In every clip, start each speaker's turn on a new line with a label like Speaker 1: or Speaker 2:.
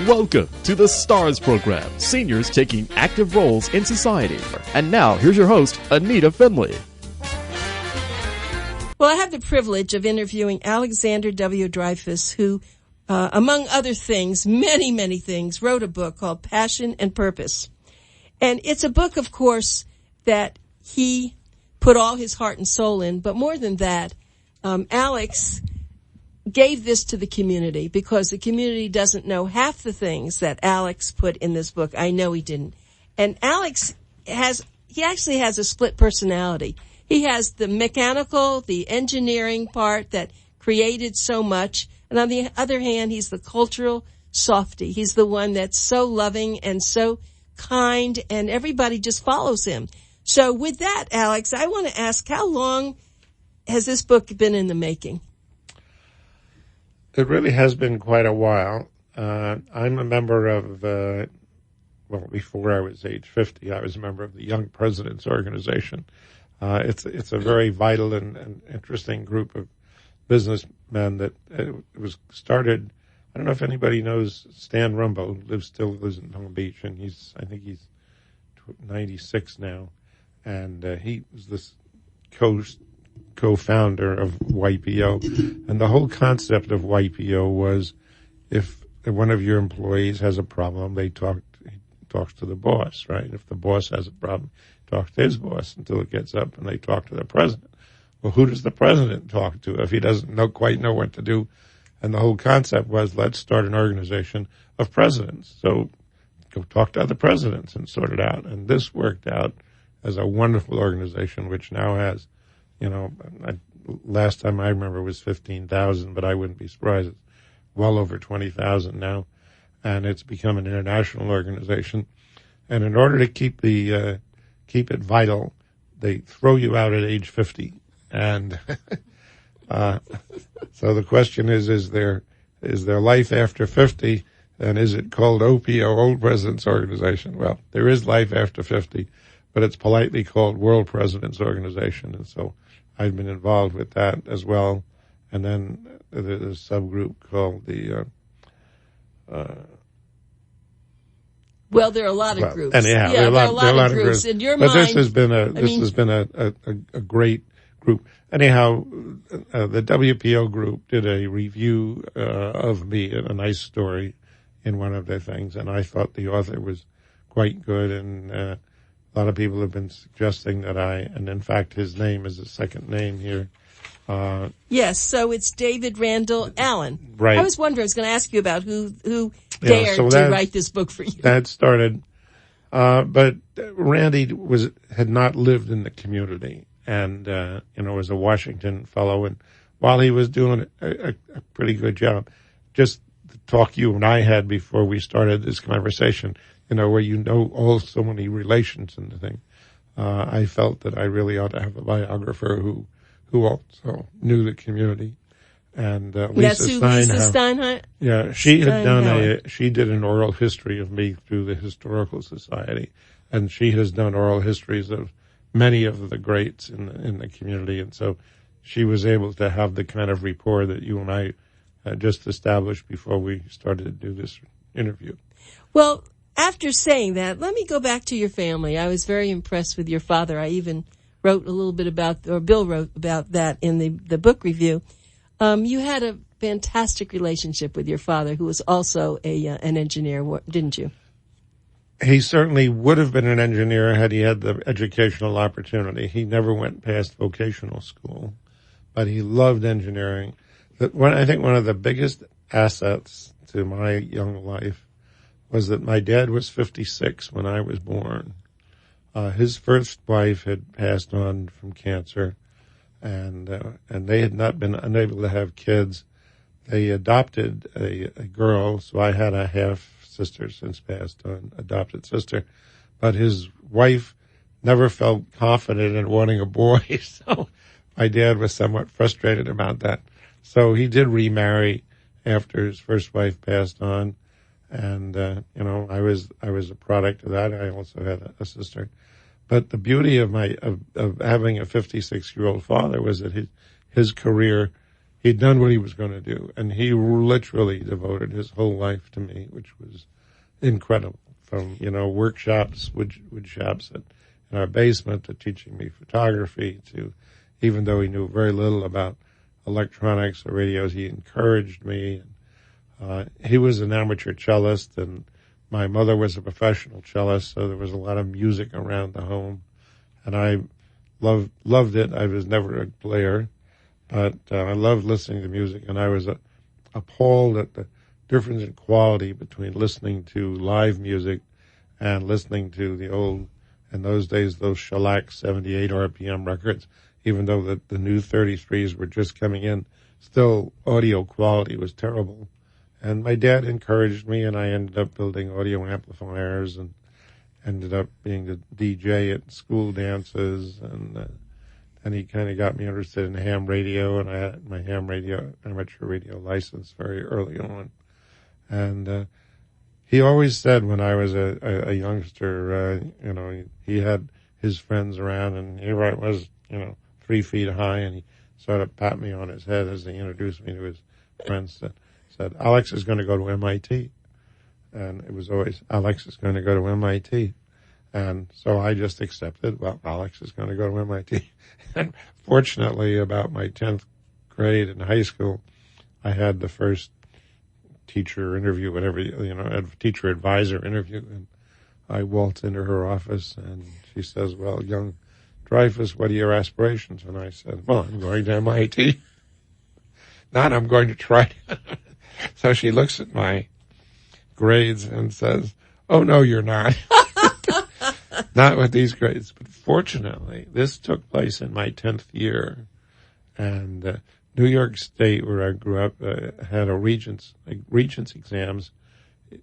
Speaker 1: Welcome to the STARS program, seniors taking active roles in society. And now, here's your host, Anita Finley.
Speaker 2: Well, I have the privilege of interviewing Alexander W. Dreyfoos, who, among other things, many things, wrote a book called Passion and Purpose. And it's a book, of course, that he put all his heart and soul in. But more than that, Alex gave this to the community because the community doesn't know half the things that Alex put in this book. I know he didn't. And Alex actually has a split personality. He has the mechanical, the engineering part that created so much. And on the other hand, he's the cultural softy. He's the one that's so loving and so kind, and everybody just follows him. So with that, Alex, I want to ask, how long has this book been in the making?
Speaker 3: It really has been quite a while. I'm a member of, before I was age 50, I was a member of the Young Presidents Organization. It's a very vital and interesting group of businessmen that was started. I don't know if anybody knows Stan Rumbo, who still lives in Palm Beach, and I think he's 96 now, and he was this co-founder of YPO, and the whole concept of YPO was if one of your employees has a problem, he talks to the boss, right? If the boss has a problem, he talks to his boss until it gets up and they talk to the president. Well, who does the president talk to if he doesn't quite know what to do? And the whole concept was, let's start an organization of presidents. So go talk to other presidents and sort it out. And this worked out as a wonderful organization, which now has, last time I remember was 15,000, but I wouldn't be surprised. It's well over 20,000 now. And it's become an international organization. And in order to keep it vital, they throw you out at age 50. And so the question is there life after 50? And is it called OPO, Old Presidents Organization? Well, there is life after 50, but it's politely called World Presidents Organization. And so I've been involved with that as well. And then there's a subgroup called the
Speaker 2: well, there are a lot of groups.
Speaker 3: Anyhow,
Speaker 2: there are a lot of groups. In your mind,
Speaker 3: this has been a great group. Anyhow, the WPO group did a review of me, a nice story in one of their things, and I thought the author was quite good, and a lot of people have been suggesting that and in fact his name is a second name here.
Speaker 2: Yes, so it's David Randall Allen.
Speaker 3: Right.
Speaker 2: I was wondering, I was going to ask you about who dared to write this book for you.
Speaker 3: That started, but Randy had not lived in the community, and was a Washington fellow, and while he was doing a pretty good job, just the talk you and I had before we started this conversation, where so many relations and the thing, I felt that I really ought to have a biographer who also knew the community. And Lisa Steinhardt. Yeah, she did an oral history of me through the Historical Society, and she has done oral histories of many of the greats in the community, and so she was able to have the kind of rapport that you and I just established before we started to do this interview.
Speaker 2: Well, after saying that, let me go back to your family. I was very impressed with your father. I even wrote a little bit Bill wrote about that in the book review. You had a fantastic relationship with your father, who was also an engineer, didn't you?
Speaker 3: He certainly would have been an engineer had he had the educational opportunity. He never went past vocational school, but he loved engineering. I think one of the biggest assets to my young life was that my dad was 56 when I was born. His first wife had passed on from cancer, and they had not been unable to have kids. They adopted a girl, so I had a half sister since passed on, adopted sister, but his wife never felt confident in wanting a boy, so my dad was somewhat frustrated about that. So he did remarry after his first wife passed on, and I was a product of that. I also had a sister. But the beauty of having a 56-year-old father was that his career he'd done what he was going to do, and he literally devoted his whole life to me, which was incredible. From, workshops, wood shops in our basement, to teaching me photography, to, even though he knew very little about electronics or radios, he encouraged me. He was an amateur cellist, and my mother was a professional cellist, so there was a lot of music around the home, and I loved it. I was never a player, but I loved listening to music, and I was appalled at the difference in quality between listening to live music and listening to the old, in those days, those shellac 78 RPM records. Even though the new 33s were just coming in, still audio quality was terrible. And my dad encouraged me, and I ended up building audio amplifiers and ended up being the DJ at school dances. And he kind of got me interested in ham radio, and I had my amateur radio license very early on. And he always said when I was a youngster, he had his friends around, and here I was, 3 feet high, and he sort of pat me on his head as he introduced me to his friends. Said, Alex is going to go to MIT. And it was always, Alex is going to go to MIT. And so I just accepted, well, Alex is going to go to MIT. And fortunately, about my 10th grade in high school, I had the first teacher interview, teacher advisor interview. And I waltzed into her office, and she says, well, young Dreyfoos, what are your aspirations? And I said, well, I'm going to MIT. Not I'm going to try. So she looks at my grades and says, oh, no, you're not. Not with these grades. But fortunately, this took place in my 10th year. And New York State, where I grew up, had a regents exams,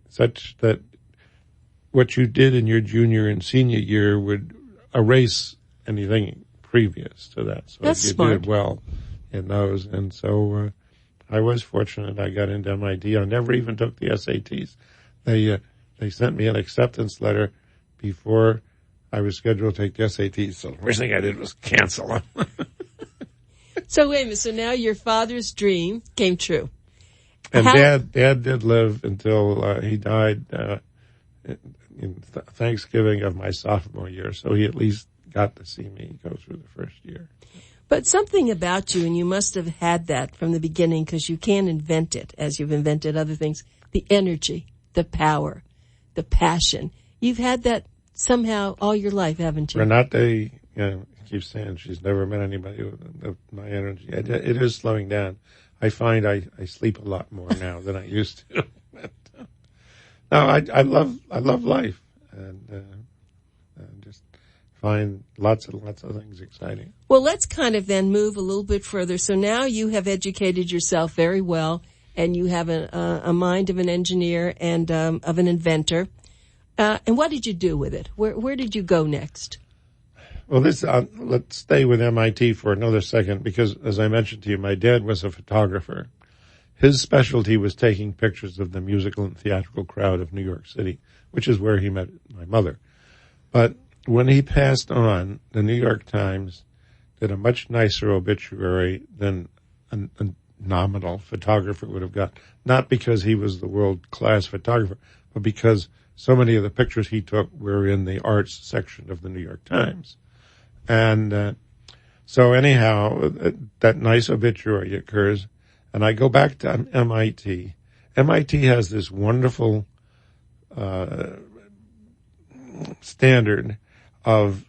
Speaker 3: such that what you did in your junior and senior year would erase anything previous to that. So
Speaker 2: That's
Speaker 3: you
Speaker 2: smart.
Speaker 3: did well in those. And so I was fortunate I got into MIT. I never even took the SATs. They sent me an acceptance letter before I was scheduled to take the SATs. So the first thing I did was cancel them.
Speaker 2: So wait a minute. So now your father's dream came true.
Speaker 3: And Dad did live until he died in Thanksgiving of my sophomore year. So he at least got to see me go through the first year.
Speaker 2: But something about you, and you must have had that from the beginning, because you can't invent it as you've invented other things, the energy, the power, the passion. You've had that somehow all your life, haven't you?
Speaker 3: Renate, keeps saying she's never met anybody with my energy. It is slowing down. I find I sleep a lot more now than I used to. But, no, I love life, and just find lots and lots of things exciting.
Speaker 2: Well, let's kind of then move a little bit further. So now you have educated yourself very well, and you have a mind of an engineer and of an inventor. And what did you do with it? Where did you go next?
Speaker 3: Well, let's stay with MIT for another second, because, as I mentioned to you, my dad was a photographer. His specialty was taking pictures of the musical and theatrical crowd of New York City, which is where he met my mother. But when he passed on, the New York Times did a much nicer obituary than a nominal photographer would have got. Not because he was the world-class photographer, but because so many of the pictures he took were in the arts section of the New York Times. And so anyhow, that nice obituary occurs, and I go back to MIT. MIT has this wonderful standard of,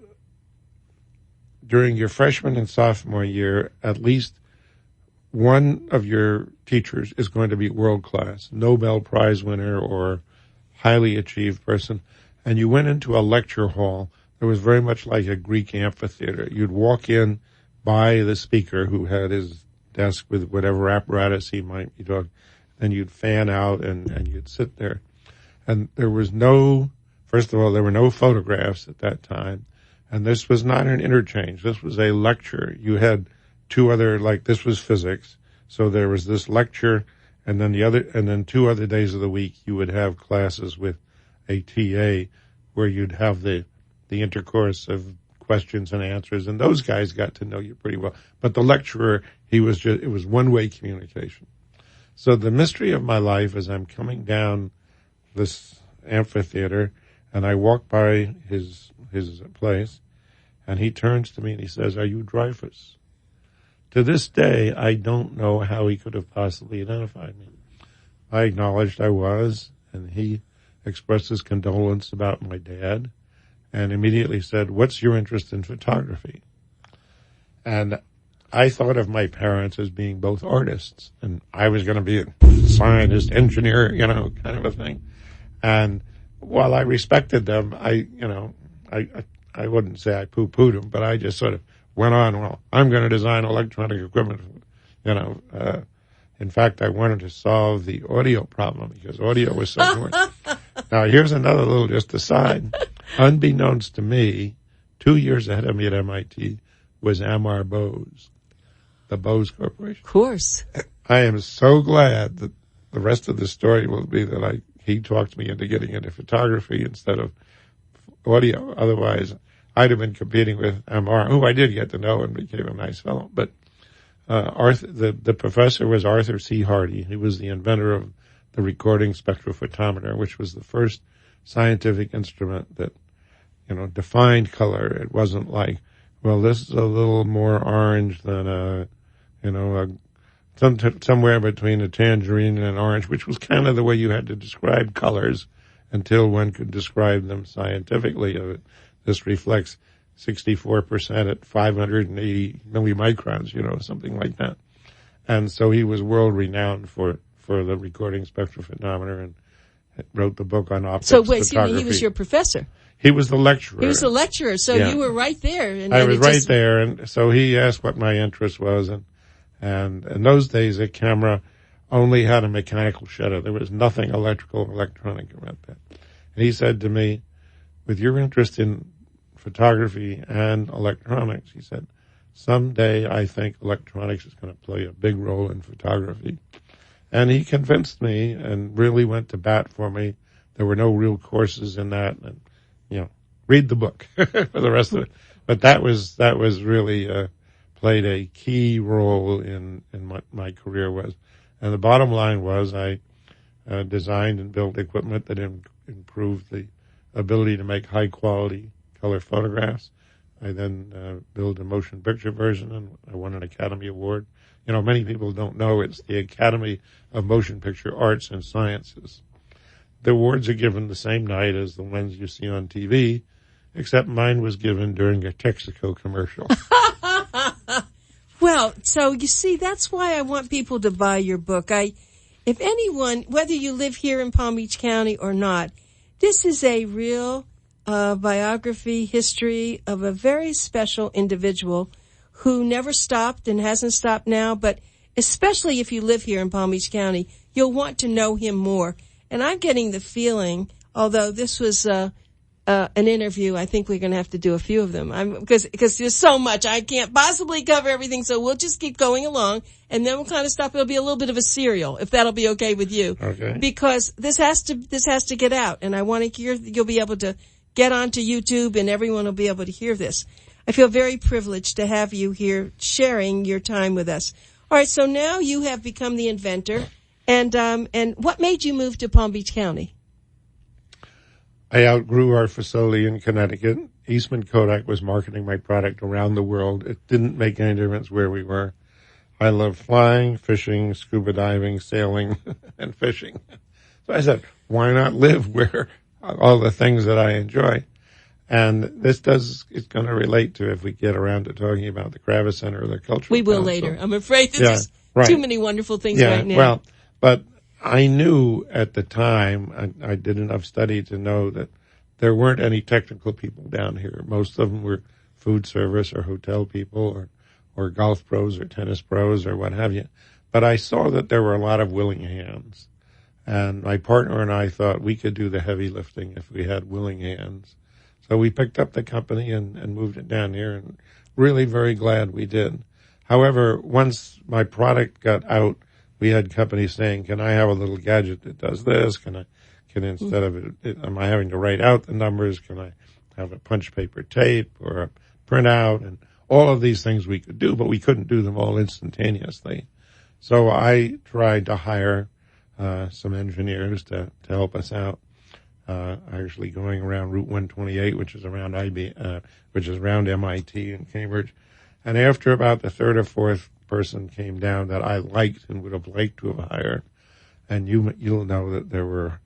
Speaker 3: during your freshman and sophomore year, at least one of your teachers is going to be world-class, Nobel Prize winner or highly achieved person. And you went into a lecture hall. It was very much like a Greek amphitheater. You'd walk in by the speaker, who had his desk with whatever apparatus he might be talking, and you'd fan out and you'd sit there. And there was first of all, there were no photographs at that time. And this was not an interchange. This was a lecture. You had two other, this was physics. So there was this lecture, and then 2 other days of the week you would have classes with a TA where you'd have the intercourse of questions and answers, and those guys got to know you pretty well. But the lecturer, it was one-way communication. So the mystery of my life is I'm coming down this amphitheater, and I walk by his place, and he turns to me and he says, "Are you Dreyfoos?" To this day, I don't know how he could have possibly identified me. I acknowledged I was, and he expressed his condolence about my dad, and immediately said, "What's your interest in photography?" And I thought of my parents as being both artists, and I was going to be a scientist, engineer, kind of a thing. And while I respected them, I wouldn't say I poo-pooed them, but I just sort of went on, well, I'm going to design electronic equipment, In fact, I wanted to solve the audio problem because audio was so important. Now, here's another little just aside. Unbeknownst to me, 2 years ahead of me at MIT was Amar Bose, the Bose Corporation.
Speaker 2: Of course.
Speaker 3: I am so glad that the rest of the story will be that he talked me into getting into photography instead of audio. Otherwise, I'd have been competing with Amar, who I did get to know and became a nice fellow. But the professor was Arthur C. Hardy. He was the inventor of the recording spectrophotometer, which was the first scientific instrument that, defined color. It wasn't like, well, this is a little more orange than somewhere between a tangerine and an orange, which was kind of the way you had to describe colors until one could describe them scientifically. This reflects 64% at 580 millimicrons, something like that. And so he was world renowned for the recording spectrophotometer and wrote the book on optics.
Speaker 2: So wait, he was your professor?
Speaker 3: He was the lecturer.
Speaker 2: He was the lecturer, so you were right there. And
Speaker 3: I was right there, and so he asked what my interest was, and in those days, a camera only had a mechanical shutter. There was nothing electrical, electronic about that. And he said to me, with your interest in photography and electronics, he said, someday I think electronics is going to play a big role in photography. And he convinced me and really went to bat for me. There were no real courses in that, and read the book for the rest of it. But that was really played a key role in what my career was. And the bottom line was I designed and built equipment that improved the ability to make high quality color photographs. I then built a motion picture version, and I won an Academy Award. Many people don't know it's the Academy of Motion Picture Arts and Sciences. The awards are given the same night as the ones you see on TV, except mine was given during a Texaco commercial.
Speaker 2: Well, so you see, that's why I want people to buy your book. If anyone, whether you live here in Palm Beach County or not, this is a real biography, history of a very special individual who never stopped and hasn't stopped now, but especially if you live here in Palm Beach County, you'll want to know him more. And I'm getting the feeling, although this was an interview, I think we're going to have to do a few of them. Because there's so much. I can't possibly cover everything, so we'll just keep going along, and then we'll kind of stop. It'll be a little bit of a serial, if that'll be okay with you.
Speaker 3: Okay.
Speaker 2: Because this has to get out, and I want to hear, you'll be able to get onto YouTube, and everyone will be able to hear this. I feel very privileged to have you here sharing your time with us. All right, so now you have become the inventor, and what made you move to Palm Beach County?
Speaker 3: I outgrew our facility in Connecticut. Eastman Kodak was marketing my product around the world. It didn't make any difference where we were. I love flying, fishing, scuba diving, sailing, and fishing. So I said, why not live where all the things that I enjoy? And it's going to relate to if we get around to talking about the Kravis Center or the Cultural
Speaker 2: We will
Speaker 3: Council.
Speaker 2: later. I'm afraid there's too many wonderful things right now.
Speaker 3: Well, but I knew at the time, I did enough study to know that there weren't any technical people down here. Most of them were food service or hotel people or golf pros or tennis pros or what have you. But I saw that there were a lot of willing hands. And my partner and I thought we could do the heavy lifting if we had willing hands. So we picked up the company and moved it down here, and really very glad we did. However, once my product got out, we had companies saying, can I have a little gadget that does this? Instead of it, am I having to write out the numbers? Can I have a punch paper tape or a print out, and all of these things we could do, but we couldn't do them all instantaneously. So I tried to hire some engineers to help us out. Actually going around Route 128, which is around MIT and Cambridge. And after about the third or fourth person came down that I liked and would have liked to have hired, and you'll know that there were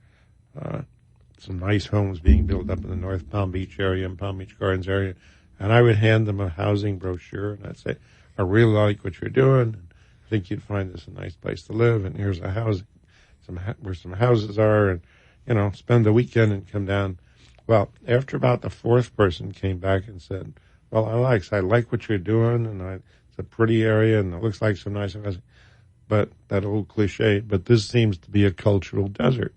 Speaker 3: some nice homes being built up in the North Palm Beach area and Palm Beach Gardens area, and I would hand them a housing brochure, and I'd say, I really like what you're doing, and I think you'd find this a nice place to live, and here's a house, where some houses are, and spend the weekend and come down. Well, after about the fourth person came back and said, well, I like what you're doing, and it's a pretty area, and it looks like some nice housing. But that old cliche, but this seems to be a cultural desert.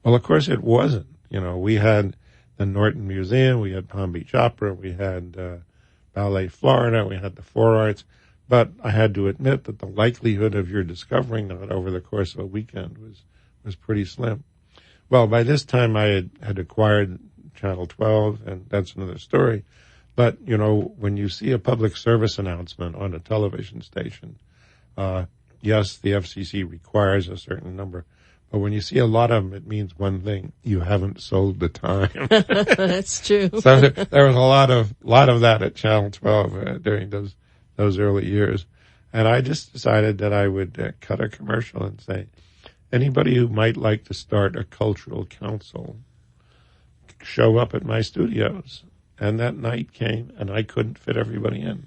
Speaker 3: Well, of course it wasn't. We had the Norton Museum, we had Palm Beach Opera, we had Ballet Florida, we had the Four Arts. But I had to admit that the likelihood of your discovering that over the course of a weekend was pretty slim. Well, by this time I had acquired Channel 12, and that's another story. But, when you see a public service announcement on a television station, yes, the FCC requires a certain number. But when you see a lot of them, it means one thing: you haven't sold the time.
Speaker 2: That's true.
Speaker 3: So there was a lot of that at Channel 12 during those early years. And I just decided that I would cut a commercial and say, anybody who might like to start a cultural council, show up at my studios. And that night came, and I couldn't fit everybody in.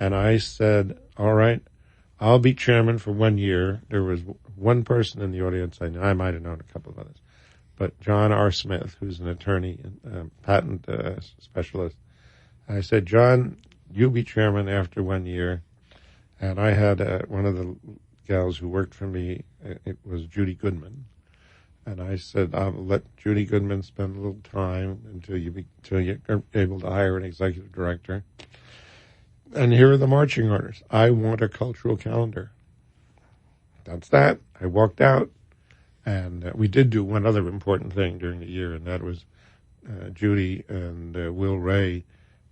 Speaker 3: And I said, all right, I'll be chairman for 1 year. There was one person in the audience I knew. I might have known a couple of others. But John R. Smith, who's an attorney and patent specialist, I said, John, you be chairman after 1 year. And I had one of the gals who worked for me, it was Judy Goodman. And I said, I'll let Judy Goodman spend a little time until you're able to hire an executive director. And here are the marching orders. I want a cultural calendar. That's that. I walked out, and we did do one other important thing during the year, and that was Judy and Will Ray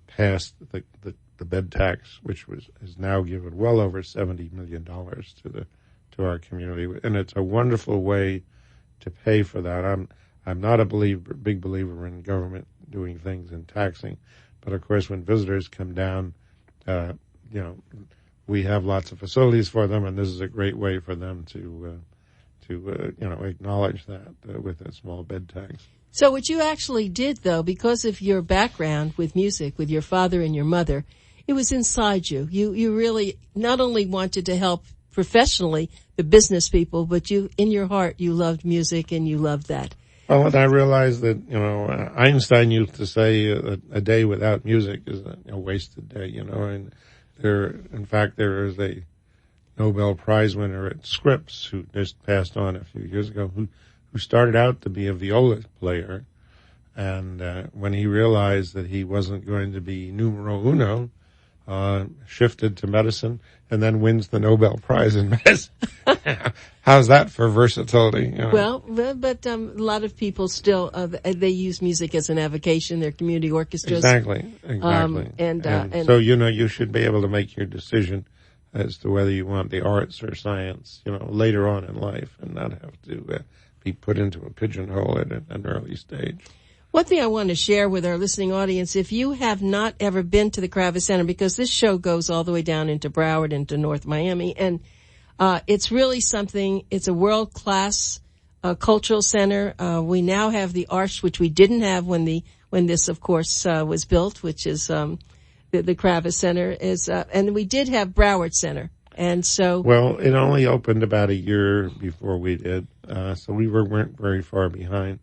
Speaker 3: passed the bed tax, which has now given well over $70 million to our community, and it's a wonderful way to pay for that. I'm not a big believer in government doing things and taxing, but of course when visitors come down, we have lots of facilities for them, and this is a great way for them to acknowledge that with a small bed tax.
Speaker 2: So what you actually did, though, because of your background with music, with your father and your mother, it was inside you. You really not only wanted to help professionally the business people, but in your heart, you loved music and you loved that.
Speaker 3: Well, and I realized that, Einstein used to say a day without music is a wasted day, and there is a Nobel Prize winner at Scripps who just passed on a few years ago who started out to be a viola player. And when he realized that he wasn't going to be numero uno, shifted to medicine and then wins the Nobel Prize in medicine. How's that for versatility?
Speaker 2: Well, but a lot of people still, they use music as an avocation, their community orchestras.
Speaker 3: Exactly.
Speaker 2: And
Speaker 3: so, you should be able to make your decision as to whether you want the arts or science, later on in life, and not have to be put into a pigeonhole at an early stage.
Speaker 2: One thing I want to share with our listening audience, if you have not ever been to the Kravis Center, because this show goes all the way down into Broward, into North Miami, and it's really something, it's a world-class cultural center. We now have the Arch, which we didn't have when this, of course, was built, which is the Kravis Center, and we did have Broward Center. And so...
Speaker 3: Well, it only opened about a year before we did, so we weren't very far behind.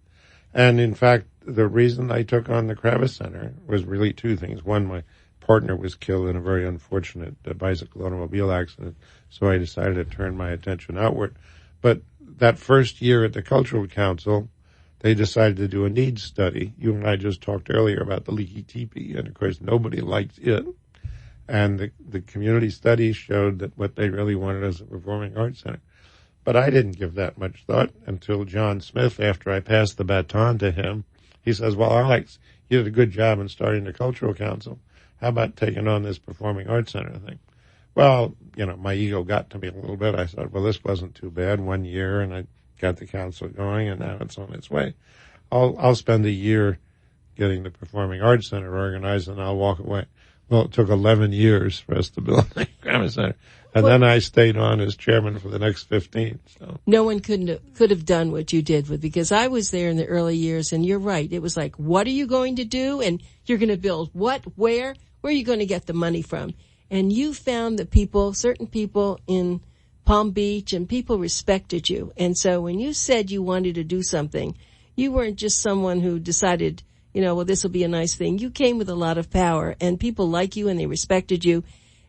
Speaker 3: And in fact, the reason I took on the Kravis Center was really two things. One, my partner was killed in a very unfortunate bicycle automobile accident, so I decided to turn my attention outward. But that first year at the Cultural Council, they decided to do a needs study. You and I just talked earlier about the leaky teepee, and of course nobody liked it. And the community studies showed that what they really wanted was a performing arts center. But I didn't give that much thought until John Smith, after I passed the baton to him, he says, well, Alex, you did a good job in starting the Cultural Council. how about taking on this Performing Arts Center thing? Well, my ego got to me a little bit. I thought, well, this wasn't too bad. 1 year, and I got the council going, and now it's on its way. I'll spend a year getting the Performing Arts Center organized, and I'll walk away. Well, it took 11 years for us to build the Kravis Center. And then I stayed on as chairman for the next 15. So
Speaker 2: no one could have done what you did because I was there in the early years, and you're right. It was like, what are you going to do? And you're going to build what? Where? Where are you going to get the money from? And you found that certain people in Palm Beach, and people respected you. And so when you said you wanted to do something, you weren't just someone who decided, well, this will be a nice thing. You came with a lot of power, and people like you, and they respected you.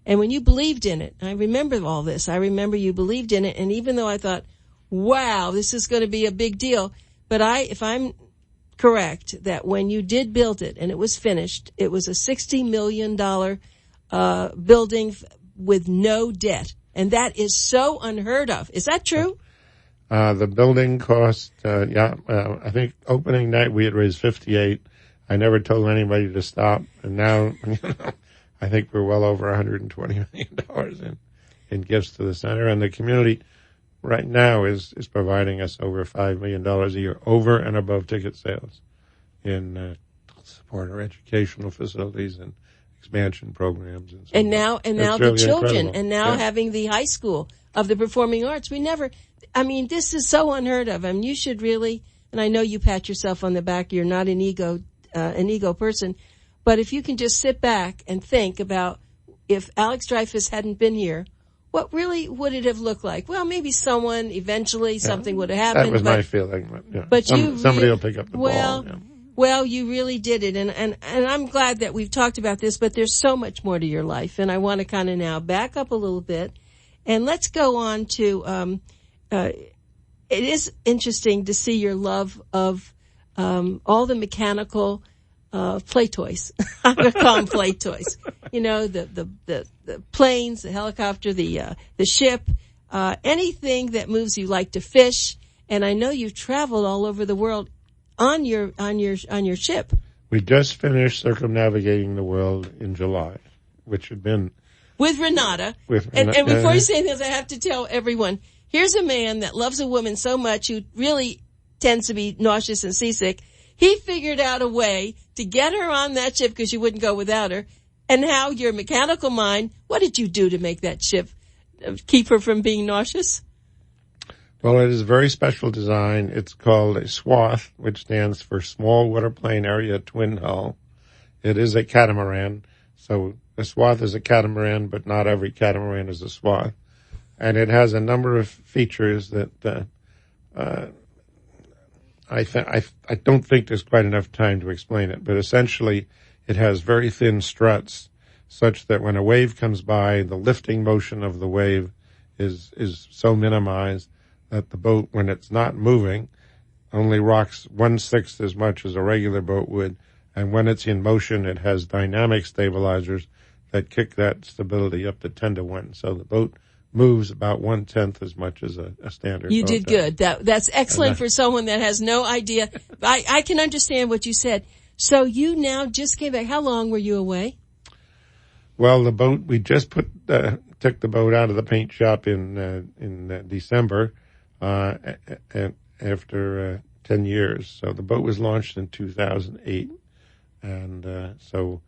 Speaker 2: And when you believed in it, I remember all this. I remember you believed in it. And even though I thought, wow, this is going to be a big deal. But if I'm correct, that when you did build it and it was finished, it was a $60 million building with no debt. And that is so unheard of. Is that true?
Speaker 3: The building cost, I think opening night we had raised 58. I never told anybody to stop. And now, I think we're well over $120 million in gifts to the center. And the community right now is providing us over $5 million a year over and above ticket sales in support our educational facilities and expansion programs. And
Speaker 2: now
Speaker 3: really
Speaker 2: the children,
Speaker 3: incredible.
Speaker 2: and now having the high school of the performing arts. This is so unheard of. You should really, and I know you pat yourself on the back, you're not an ego person, but if you can just sit back and think about if Alex Dreyfoos hadn't been here, what really would it have looked like? Well, maybe something would have happened.
Speaker 3: That was my feeling.
Speaker 2: Somebody
Speaker 3: will pick up the ball.
Speaker 2: Well, you really did it. And I'm glad that we've talked about this, but there's so much more to your life. And I want to kind of now back up a little bit and let's go on to, it is interesting to see your love of, all the mechanical, play toys. I'm going to call them play toys. The planes, the helicopter, the ship, anything that moves. You like to fish. And I know you've traveled all over the world on your ship.
Speaker 3: We just finished circumnavigating the world in July, which had been
Speaker 2: with Renata. And before you say anything, I have to tell everyone, here's a man that loves a woman so much who really tends to be nauseous and seasick. He figured out a way to get her on that ship because you wouldn't go without her. And how your mechanical mind, what did you do to make that ship keep her from being nauseous?
Speaker 3: Well, it is a very special design. It's called a swath, which stands for Small Waterplane Area Twin Hull. It is a catamaran. So a swath is a catamaran, but not every catamaran is a swath. And it has a number of features that I don't think there's quite enough time to explain it. But essentially, it has very thin struts such that when a wave comes by, the lifting motion of the wave is so minimized that the boat, when it's not moving, only rocks 1/6 as much as a regular boat would. And when it's in motion, it has dynamic stabilizers that kick that stability up to 10 to 1. So the boat moves about 1/10 as much as a standard boat.
Speaker 2: You did good. That's excellent for someone that has no idea. I can understand what you said. So you now just came back. How long were you away?
Speaker 3: Well, the boat, we just took the boat out of the paint shop in December. After 10 years. So the boat was launched in 2008. And so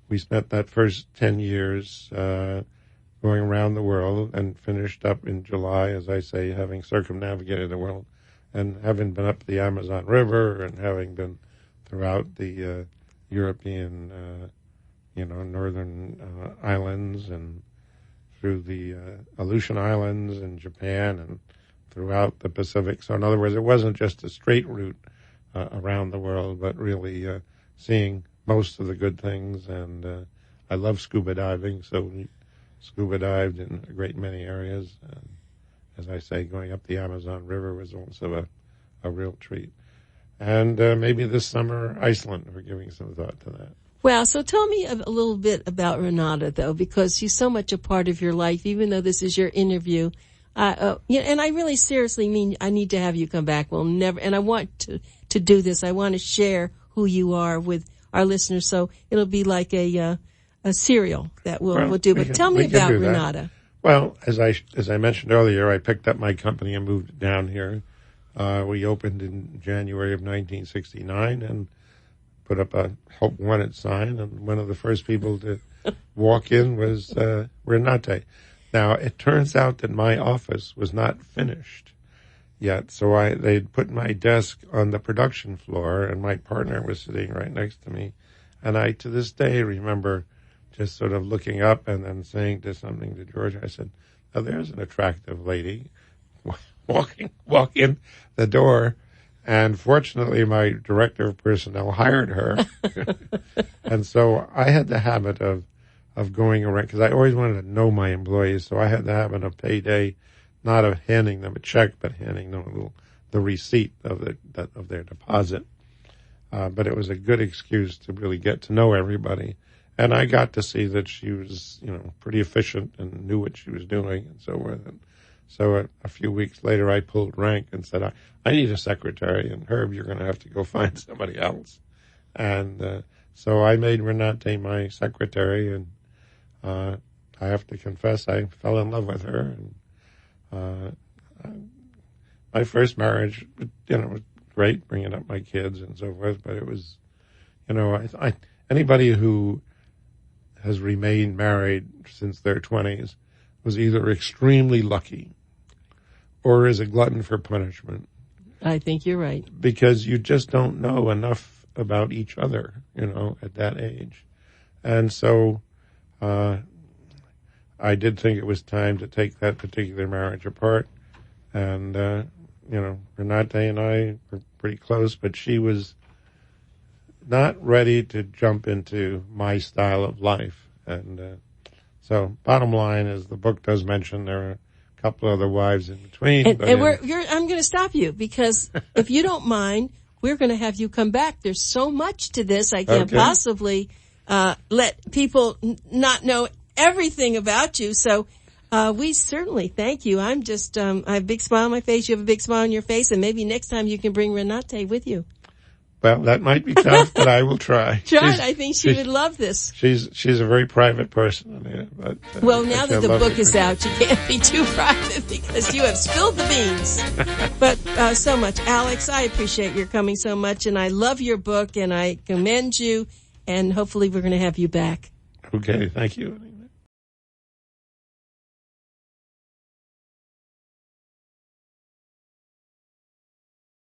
Speaker 3: we spent that first 10 years going around the world and finished up in July, as I say, having circumnavigated the world and having been up the Amazon River and having been throughout the European, northern islands and through the Aleutian Islands and Japan and throughout the Pacific. So in other words, it wasn't just a straight route around the world, but really seeing most of the good things. And I love scuba diving, so we scuba dived in a great many areas. And as I say, going up the Amazon River was also a real treat. And maybe this summer, Iceland, we're giving some thought to that.
Speaker 2: Well, so tell me a little bit about Renata, though, because she's so much a part of your life, even though this is your interview. And I really seriously mean I need to have you come back. We'll never, and I want to do this. I want to share who you are with our listeners. So it'll be like a serial that we'll do. But tell me about Renata.
Speaker 3: Well, as I mentioned earlier, I picked up my company and moved down here. We opened in January of 1969 and put up a Help Wanted sign, and one of the first people to walk in was Renata. Now, it turns out that my office was not finished yet, so they'd put my desk on the production floor, and my partner was sitting right next to me. And I, to this day, remember just sort of looking up and then saying something to George. I said, "Now there's an attractive lady walk in the door." And fortunately, my director of personnel hired her. And so I had the habit of going around, because I always wanted to know my employees. So I had the habit of payday, not of handing them a check, but handing them the receipt of their deposit. But it was a good excuse to really get to know everybody. And I got to see that she was, pretty efficient and knew what she was doing and so forth. And so a few weeks later, I pulled rank and said, I need a secretary, and Herb, you're going to have to go find somebody else. And so I made Renata my secretary, and I have to confess, I fell in love with her. And my first marriage, was great, bringing up my kids and so forth, but it was, anybody who has remained married since their 20s was either extremely lucky or is a glutton for punishment.
Speaker 2: I think you're right.
Speaker 3: Because you just don't know enough about each other, at that age. And so I did think it was time to take that particular marriage apart. And, Renata and I were pretty close, but she was not ready to jump into my style of life. And so bottom line is, the book does mention there are a couple other wives in between.
Speaker 2: I'm going to stop you, because if you don't mind, we're going to have you come back. There's so much to this. I can't possibly let people not know everything about you. So we certainly thank you. I'm just I have a big smile on my face. You have a big smile on your face, and maybe next time you can bring Renata with you.
Speaker 3: Well, that might be tough, but I will try.
Speaker 2: I think she would love this.
Speaker 3: She's a very private person, Anita. But,
Speaker 2: well, now that the book is out, you can't be too private because you have spilled the beans. But so much. Alex, I appreciate your coming so much, and I love your book, and I commend you, and hopefully we're going to have you back.
Speaker 3: Okay, thank you.